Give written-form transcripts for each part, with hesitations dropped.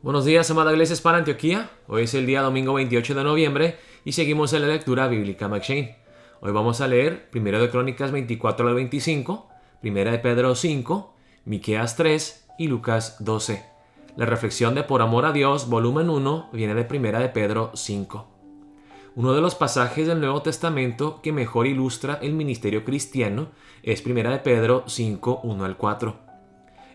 Buenos días, amada Iglesia Hispana Antioquía. Hoy es el día domingo 28 de noviembre y seguimos en la lectura bíblica McShane. Hoy vamos a leer 1 de Crónicas 24 al 25, 1 de Pedro 5, Miqueas 3 y Lucas 12. La reflexión de Por amor a Dios, volumen 1, viene de 1 de Pedro 5. Uno de los pasajes del Nuevo Testamento que mejor ilustra el ministerio cristiano es 1 de Pedro 5, 1 al 4.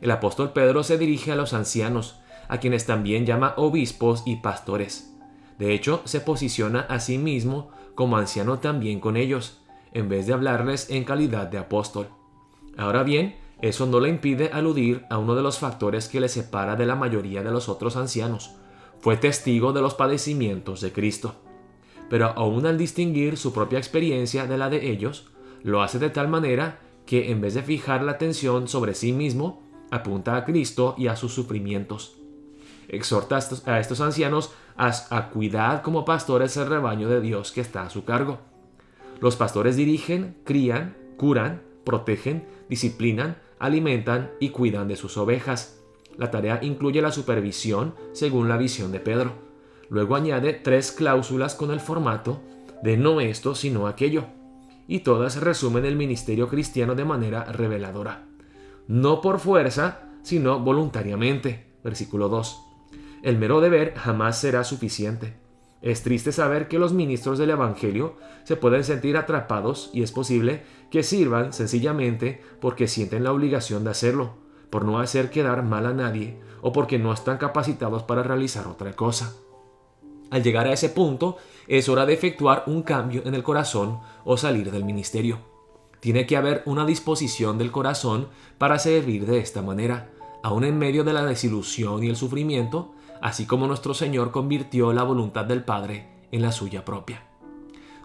El apóstol Pedro se dirige a los ancianos, a quienes también llama obispos y pastores. De hecho, se posiciona a sí mismo como anciano también con ellos, en vez de hablarles en calidad de apóstol. Ahora bien, eso no le impide aludir a uno de los factores que le separa de la mayoría de los otros ancianos. Fue testigo de los padecimientos de Cristo. Pero aún al distinguir su propia experiencia de la de ellos, lo hace de tal manera que en vez de fijar la atención sobre sí mismo, apunta a Cristo y a sus sufrimientos. Exhorta a estos ancianos a cuidar como pastores el rebaño de Dios que está a su cargo. Los pastores dirigen, crían, curan, protegen, disciplinan, alimentan y cuidan de sus ovejas. La tarea incluye la supervisión según la visión de Pedro. Luego añade 3 cláusulas con el formato de no esto sino aquello, y todas resumen el ministerio cristiano de manera reveladora. No por fuerza, sino voluntariamente. Versículo 2. El mero deber jamás será suficiente. Es triste saber que los ministros del Evangelio se pueden sentir atrapados y es posible que sirvan sencillamente porque sienten la obligación de hacerlo, por no hacer quedar mal a nadie o porque no están capacitados para realizar otra cosa. Al llegar a ese punto, es hora de efectuar un cambio en el corazón o salir del ministerio. Tiene que haber una disposición del corazón para servir de esta manera, aun en medio de la desilusión y el sufrimiento, así como nuestro Señor convirtió la voluntad del Padre en la suya propia.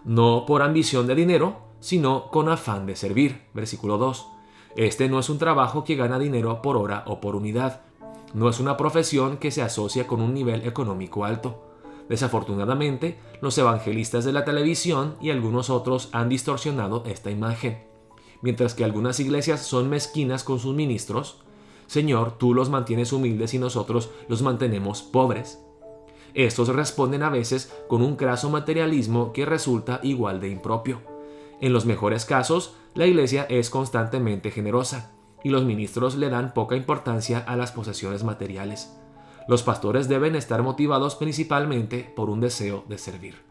No por ambición de dinero, sino con afán de servir. Versículo 2. Este no es un trabajo que gana dinero por hora o por unidad. No es una profesión que se asocia con un nivel económico alto. Desafortunadamente, los evangelistas de la televisión y algunos otros han distorsionado esta imagen. Mientras que algunas iglesias son mezquinas con sus ministros, Señor, tú los mantienes humildes y nosotros los mantenemos pobres. Estos responden a veces con un craso materialismo que resulta igual de impropio. En los mejores casos, la iglesia es constantemente generosa y los ministros le dan poca importancia a las posesiones materiales. Los pastores deben estar motivados principalmente por un deseo de servir.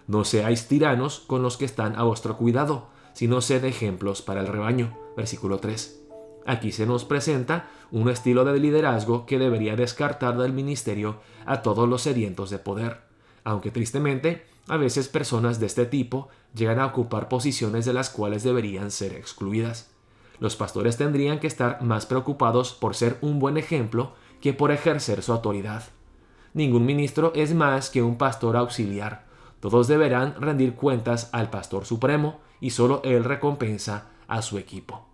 No seáis tiranos con los que están a vuestro cuidado, sino sed ejemplos para el rebaño. Versículo 3. Aquí se nos presenta un estilo de liderazgo que debería descartar del ministerio a todos los sedientos de poder, aunque tristemente a veces personas de este tipo llegan a ocupar posiciones de las cuales deberían ser excluidas. Los pastores tendrían que estar más preocupados por ser un buen ejemplo que por ejercer su autoridad. Ningún ministro es más que un pastor auxiliar. Todos deberán rendir cuentas al pastor supremo y solo él recompensa a su equipo.